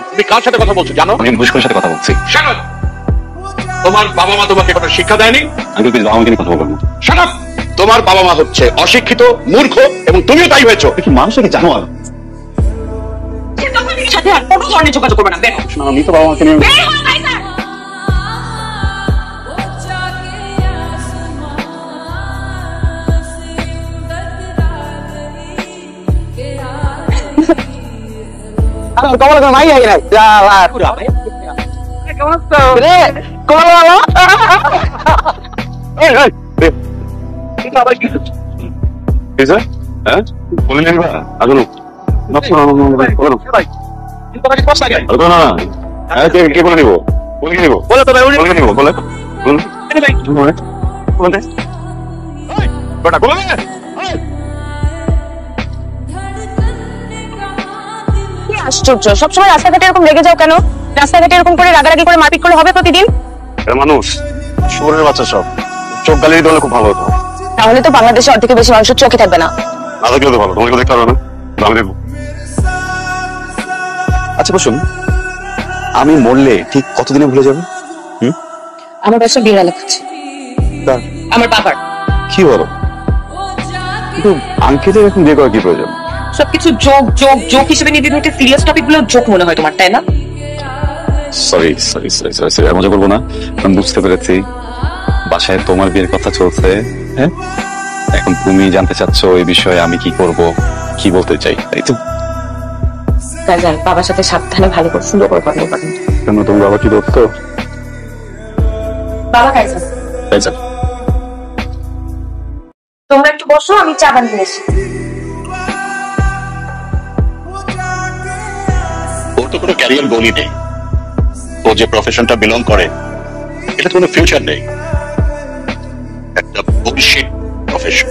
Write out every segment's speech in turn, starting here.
তুমি কার সাথে কথা বলছো জানো? আমি ঘুষখোরের সাথে কথা বলছি। Shut up! তোমার বাবা মা তোমাকে কোনো শিক্ষা দেয়নি? আমি প্লিজ বাবা মাকে নিয়ে কথা বলবো না। Shut up! তোমার বাবা মা হচ্ছে অশিক্ষিত, মূর্খ এবং তুমিও তাই হয়েছো। কি মানুষকে জানো আর সাথে আর কোনো ধরনের যোগাযোগ করবে না। বের হও। আমি তো বাবা মাকে নিয়ে বের হও কাইসার। আরে কমলা কোন মাই আগে নাই জালা পুরা ভাই কেমন আছো রে কমলা এই এই এটা আবার কি এসে হ্যাঁ বলে নেন বা আগুন না বলো ভাই কিন্তু বাকি কষ্ট লাগে বলো না হ্যাঁ কে বলে নিব বলে নিব বলে তো ভাই উনি বলে নিব বলে বল এই ভাই বলে এই বেটা বলে দে। কি আশ্চর্য, সবসময় রাস্তাঘাটে এরকম রেগে যাও কেন? রাস্তাঘাটে এরকম করে রাগারাগি করে মারপিট করলে হবে প্রতিদিন? এটা মানুষ শুয়োরের বাচ্চা সব চোখ গালিয়ে দিলে খুব ভালো হতো। তাহলে তো বাংলাদেশে অর্ধেকের বেশি মানুষের চোখে থাকবে না। না দেখলে তো ভালো, তোমাকে দেখতে পারবে না, আমি দেখবো। আচ্ছা বসুন, আমি মরলে ঠিক কতদিনে ভুলে যাবে? আমার ব্যবসা বিড়াল খাচ্ছে। আমার বাবার। কি বলো? কিন্তু আঙ্কেলের এখন বিয়ে করা কি প্রয়োজন? সবকিছু যোগ যোগ যোগ হিসেবে নিয়ে দিতে সিরিয়াস টপিক গুলো যোগ মনে হয় তোমার, তাই না? Sorry sorry sorry sorry sorry, মজা করবো না। আমি বুঝতে পেরেছি বাসায় তোমার বিয়ের কথা চলছে। হ্যাঁ, এখন তুমি জানতে চাচ্ছ এই বিষয়ে আমি কি করব, কি বলতে চাই, তাই তো? কাজান, বাবার সাথে সাবধানে ভালো করে সুন্দর করে কথা বলবেন। কেন, তোমার বাবা কি করতো? বাবা কাজান, তাই স্যার। তোমরা একটু বসো, আমি চা বানিয়ে এসেছি। ওর তো কোনো ক্যারিয়ার গোলই নেই। ও যে প্রফেশনটা বিলং করে এটা কোনো ফিউচার নেই, একটা বুলশিট প্রফেশন।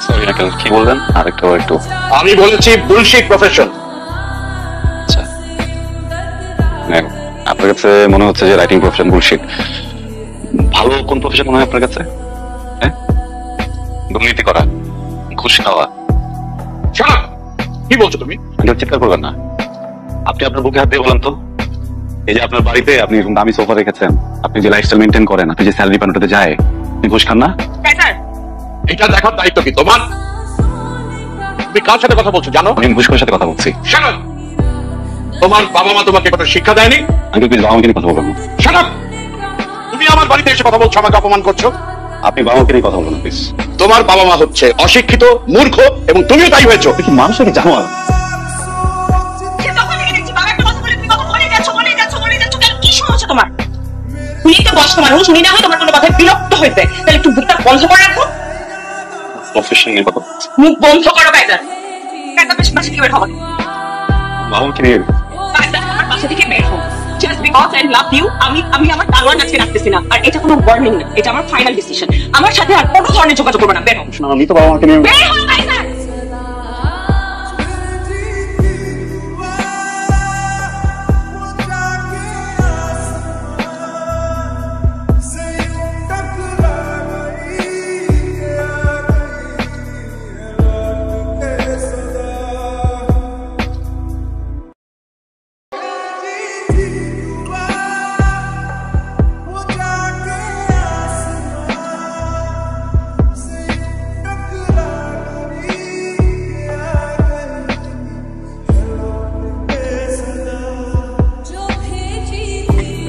সরি আঙ্কেল, কি বললেন? আরেকটা একটু। আমি বলেছি বুলশিট প্রফেশন। আচ্ছা, আপনার কাছে মনে হচ্ছে যে রাইটিং প্রফেশন বুলশিট। ভালো কোন প্রফেশন মনে হয় আপনার কাছে? হ্যাঁ, দুর্নীতি করা, ঘুষ খাওয়া। Shut up! কি বলছো তুমি? চিৎকার করবেন না। আপনি আপনার বুকে হাত দিয়ে বলেন তো, এই যে আপনার বাড়িতে আপনি এরকম দামি সোফা রেখেছেন, আপনি যে লাইফস্টাইল মেনটেন করেন, আপনি যে স্যালারি পান ওটাতে যায়, আপনি ঘুষ খান না? কাজান, এটা দেখার দায়িত্ব কি তোমার? তুমি কার সাথে কথা বলছো জানো? আমি ঘুষখোরের সাথে কথা বলছি। Shut up! তোমার বাবা মা তোমাকে কোনো শিক্ষা দেয়নি? আমি প্লিজ বাবা মাকে নিয়ে কথা বলবো না। Shut up! তুমি আমার বাড়িতে এসে কথা বলছো, আমাকে অপমান করছো। আপনি বাবা মাকে নিয়ে কথা বলবেন প্লিজ। তোমার বাবা মা হচ্ছে অশিক্ষিত, মূর্খ এবং তুমিও তাই হয়েছো। কি মানুষকে জানো আর তোমার উনি তো বয়স্ক মানুষ, উনি না হয় তোমার কোনো কথায় বিরক্ত হয়েছে, তাহলে একটু মুখটা বন্ধ করে রাখো। প্রফেশন নিয়ে কথা মুখ বন্ধ করো কায়দা। কায়দা বেশ বাসা থেকে বের হবো। বাবা মাকে নিয়ে কায়দা আমার বাসা থেকে বের হবো। Just because I love you, আমি আমার তালোয়ার আজকে রাখতেছি না। আর এটা কোনো ওয়ার্নিং না, এটা আমার ফাইনাল ডিসিশন। আমার সাথে আর কোনো ধরনের যোগাযোগ করবে না। বের হও। আমি তো বাবা মাকে নিয়ে বের হও কায়দা।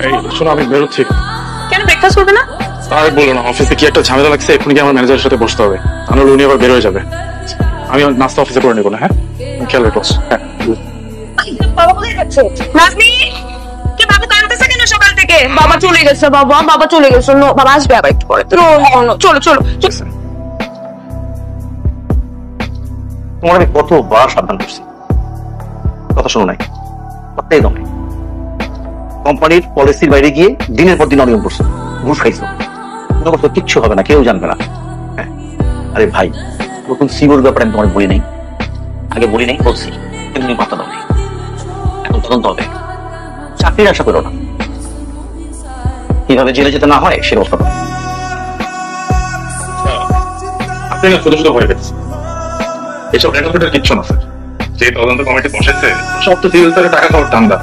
এই শোনো, আমি বেরোচ্ছি। কেন ব্রেকফাস্ট করবে না? আর বলো না, অফিসে কি একটা ঝামেলা লাগছে, এখন কি আমার ম্যানেজারের সাথে বসতে হবে, তাহলে উনি আবার বের হয়ে যাবে। আমি নাস্তা অফিসে করে নেবো না। হ্যাঁ, খেয়াল রেখো। হ্যাঁ, বাবা কোথায় যাচ্ছে? নাজনি, কি বাবু কাঁদতেছে কেন সকাল থেকে? বাবা চলে গেছে, বাবা চলে গেছে। নো, বাবা আসবে আবার একটু পরে। চলো চলো চলো। তোমার আমি কতবার সাবধান করছি, কথা শোনো নাই, কথাই দাও নাই। কোম্পানির পলিসির বাইরে গিয়ে দিনের পর দিন অনিয়ম করছো, ঘুষ খাইছো, মনে করছো কিচ্ছু হবে না, কেউ জানবে না। হ্যাঁ, আরে ভাই, নতুন সিওর ব্যাপারে আমি তোমার বলি নাই, আগে বলি নাই, বলছি, কিন্তু তুমি পাত্তা দাও নাই। এখন তদন্ত হবে, চাকরির আশা করো না, কিভাবে জেলে যেতে না হয় সে ব্যবস্থা করো। আপনি না ছোট ছোট হয়ে গেছে, এসব রেকর্ডের কিচ্ছু না স্যার। যে তদন্ত কমিটি বসেছে সব তো সিভিল সার্ভিসে টাকা খাওয়ার ধান্দা।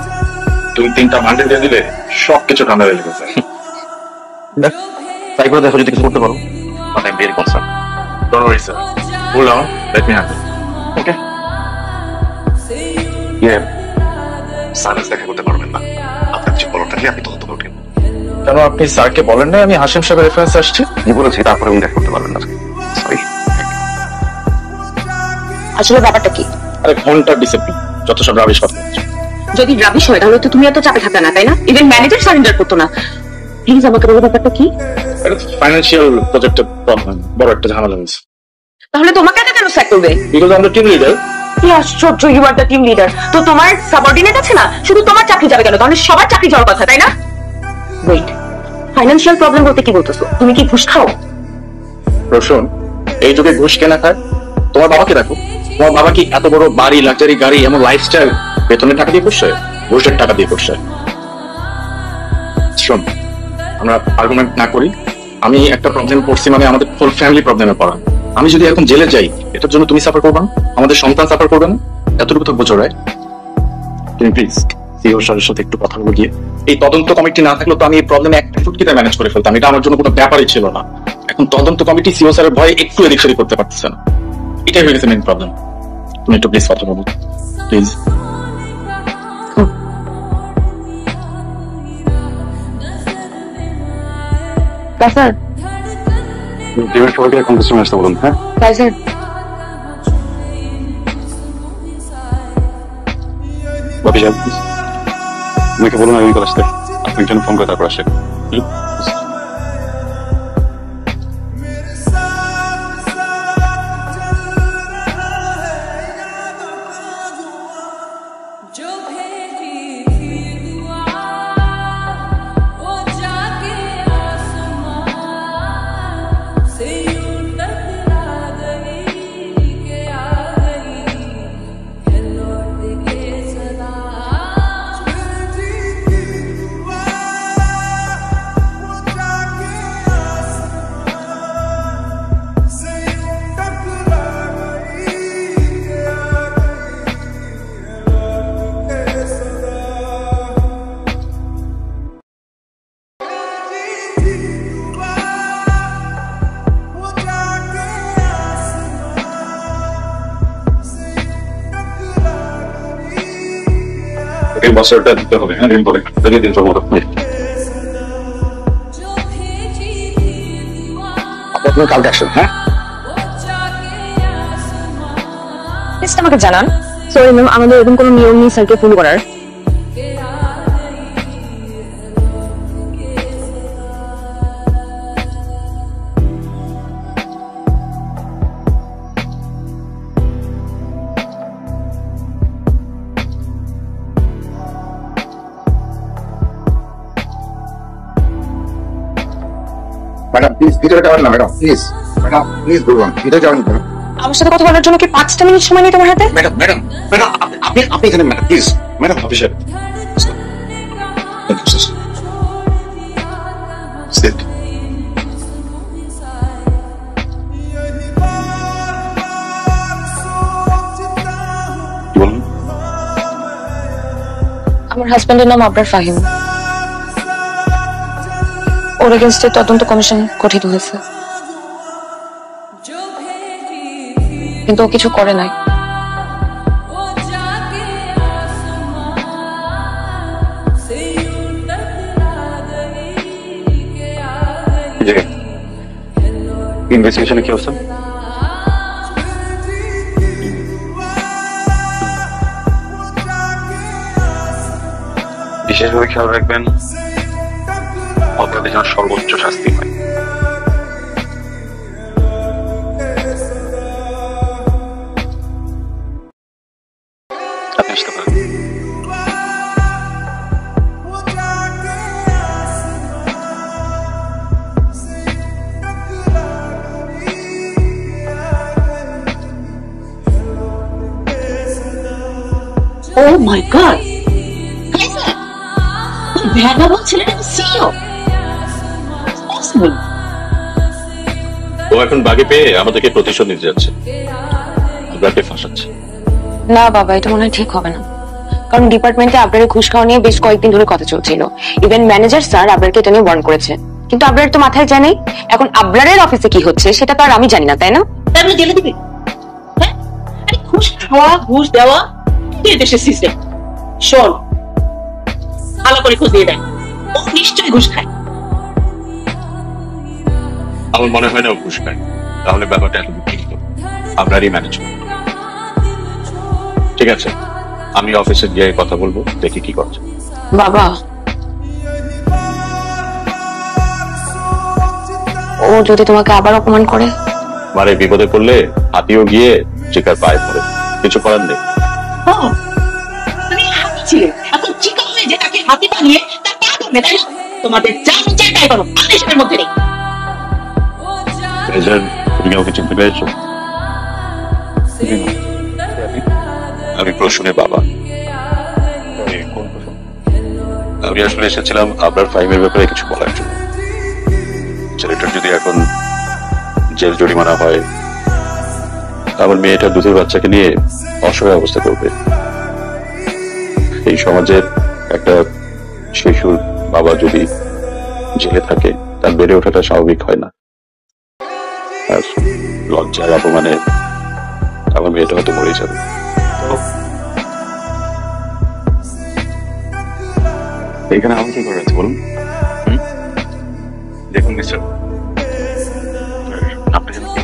তুমি 3টা মান্ডে দিয়ে দিলে সবকিছু ঠান্ডা হয়ে গেছে। তাই করে দেখো যদি কিছু করতে পারো। But I am very concern. Don't worry sir, cool down, let me handle. Okay, service দেখা করতে পারবেন না, আপনার কিছু বলার থাকলে আপনি তদন্ত করবেন। কেন আপনি স্যারকে বলেন না আমি হাসিম সাহেবের রেফারেন্স আসছি? আমি বলেছি, তারপরে উনি দেখা করতে পারবেন না। সরি। আসলে ব্যাপারটা কি? আরে ঘন্টা ডিসিপ্লিন, যত সব রাবিশ কথা। যদি রাবিশ হয় তাহলে তো তুমি এত চাপে থাকতে না, তাই না? ইভেন ম্যানেজার সারেন্ডার করতো না। প্লিজ আমাকে বলো ব্যাপারটা কি? এটা ফাইন্যান্সিয়াল প্রজেক্টের প্রবলেম, বড় একটা ঝামেলা হয়েছে। তাহলে তোমাকে একা কেন স্যাক করবে? বিকজ আমরা টিম লিডার। কি আশ্চর্য, you are the team leader. তো তোমার সাবঅর্ডিনেট আছে না, শুধু তোমার চাকরি যাবে কেন? তাহলে সবার চাকরি যাওয়ার কথা, তাই না? ওয়েট, ফাইন্যান্সিয়াল প্রবলেম বলতে কি বলতেছো? তুমি কি ঘুষ খাও? রোশন, এই যুগে ঘুষ কেনা খায়? তোমার বাবাকে দেখো, তোমার বাবা কি এত বড় বাড়ি, লাক্সারি গাড়ি, এমন লাইফস্টাইল বেতনের টাকা দিয়ে করছে? ঘুষের টাকা দিয়ে করছে। শোন, আমরা আর্গুমেন্ট না করি। আমি একটা প্রবলেম পড়ছি মানে আমাদের ফুল ফ্যামিলি প্রবলেমে পড়া। আমি যদি এখন জেলে যাই, এটার জন্য তুমি সাফার করবে না, আমাদের সন্তান সাফার করবে না? এতটুকু তো বোঝো, রাইট? তুমি প্লিজ সিও স্যারের সাথে একটু কথা বলে গিয়ে, এই তদন্ত কমিটি না থাকলে তো আমি এই প্রবলেম একটা ফুটকিতে ম্যানেজ করে ফেলতাম। এটা আমার জন্য কোনো ব্যাপারই ছিল না। এখন তদন্ত কমিটি সিও স্যারের ভয়ে একটু এদিক সেদিক করতে পারতেছে না। এটাই হয়ে গেছে মেইন প্রবলেম। তুমি একটু প্লিজ কথা বলো, প্লিজ। স্যার, টিমের সবাইকে এখন কিছু আসতে বলুন। হ্যাঁ স্যার, বাপি সাহেব, আমাকে বলুন আমি আসতে। আপনি জন্য ফোন করে তারপর আসে। এই বছরটা দিতে হবে। হ্যাঁ, দিন পরে যদি দিন পর মতো আপনার কালকে আসেন। হ্যাঁ, প্লিজ আমাকে জানান। সরি ম্যাম, আমাদের এরকম কোনো নিয়ম নেই স্যারকে ফোন করার। ম্যাডাম প্লিজ ভিতরে যাবেন না। ম্যাডাম প্লিজ, ম্যাডাম প্লিজ বলুন ভিতরে যাবেন না। আমার সাথে কথা বলার জন্য কি 5টা মিনিট সময় নেই তোমার হাতে? ম্যাডাম ম্যাডাম ম্যাডাম আপনি আপনি এখানে ম্যাডাম প্লিজ। ম্যাডাম বাপি সাহেব, সিট। কি বলুন? আমার হাজবেন্ডের নাম আবরার ফাহিম। ওর এগেইনস্টে তদন্ত কমিশন গঠিত হয়েছে, কিন্তু ও কিছু করে নাই। ইনভেস্টিগেশনে কি অবস্থা? বিশেষভাবে খেয়াল রাখবেন অপরাধের যেন সর্বোচ্চ শাস্তি হয়। আপনি আসতে পারেন। Oh my God! ভ্যানাবল ছেলেটা সিইও। ও এখন বাগে পেয়ে আমাদেরকে প্রতিশোধ নিতে যাচ্ছে, আমরা ফাঁসাচ্ছে। না বাবা, এটা মনে হয় ঠিক হবে না, কারণ ডিপার্টমেন্টে আবরারের ঘুষ খাওয়া নিয়ে বেশ কয়েকদিন ধরে কথা চলছিল। ইভেন ম্যানেজার স্যার আবরারকে এটা নিয়ে ওয়ার্ন করেছে, কিন্তু আবরার তো মাথায় যায় নাই। এখন আবরারের অফিসে কি হচ্ছে সেটা তো আর আমি জানি না, তাই না? তাহলে জেলে দিবি? হ্যাঁ, আরে ঘুষ খাওয়া ঘুষ দেওয়া এই দেশের সিস্টেম। শোন, ভালো করে খোঁজ দিয়ে দেখ, ও নিশ্চয়ই ঘুষ খায়। আমার মনে হয় না ও ঘুষ খায়, তাহলে ব্যাপারটা এত ঠিক হতো। আপনারই ম্যানেজ করুন। ঠিক আছে, আমি অফিসে গিয়ে কথা বলবো, দেখি কি করছে। বাবা, ও যদি তোমাকে আবার অপমান করে? মানে বিপদে পড়লে হাতিও গিয়ে চিকার পায়ে পড়ে, কিছু করার নেই। তুমি হাতি ছিলে, এখন চিকা হয়ে যে তাকে হাতি বানিয়ে তার পা করবে, তাই না? তোমাদের যা চাই তাই করো, আমি এসবের মধ্যে নেই। তুমি ওকে চিনতে পেরেছো? আমি প্রসূনের বাবা। আমি আসলে এসেছিলাম আপনার ফাইমের ব্যাপারে কিছু বলার জন্য। ছেলেটার যদি এখন জেল জরিমানা হয়, আমার মেয়েটা দুধের বাচ্চাকে নিয়ে অসহায় অবস্থা করবে। এই সমাজে একটা শিশুর বাবা যদি জেলে থাকে, তার বেড়ে ওঠাটা স্বাভাবিক হয় না। আর লজ্জার অপমানে আমার মেয়েটা হয়তো মরে যাবে। এখানে আমি কি করে আছি বলুন? দেখুন মিস্টার, আপনি যেন কি?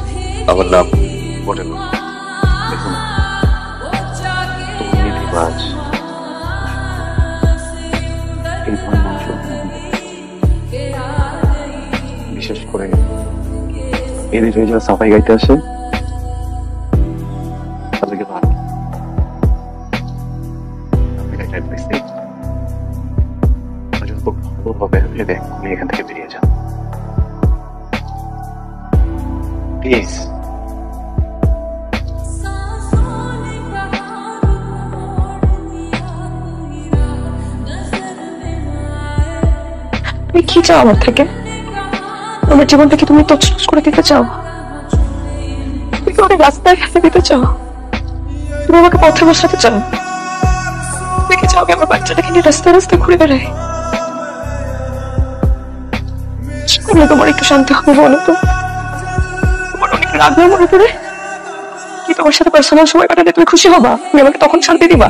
আমার নাম বলেন। দেখুন, তুমি রিবাজ এই ধরনের মানুষ, বিশেষ করে এদের হয়ে যারা সাফাই গাইতে আসে তাদেরকে ভালো খুব ভালোভাবে ভেবে আপনি এখান থেকে বেরিয়ে যান প্লিজ। তুমি কি চাও আমার থেকে? আমার জীবনটাকে তুমি তছনছ করে দিতে চাও? তুমি কি অনেক রাস্তায় ফেলে দিতে চাও? তুমি আমাকে পথে বসাতে চাও? তুমি কি চাও আমার বাচ্চাটাকে নিয়ে রাস্তায় রাস্তায় ঘুরে বেড়াই? তোমার একটু শান্তি হবে বলো তো? তোমার অনেক রাগ মনে পড়ে কি তোমার সাথে পার্সোনাল সময় কাটালে তুমি খুশি হবা? তুমি আমাকে তখন শান্তি দিবা?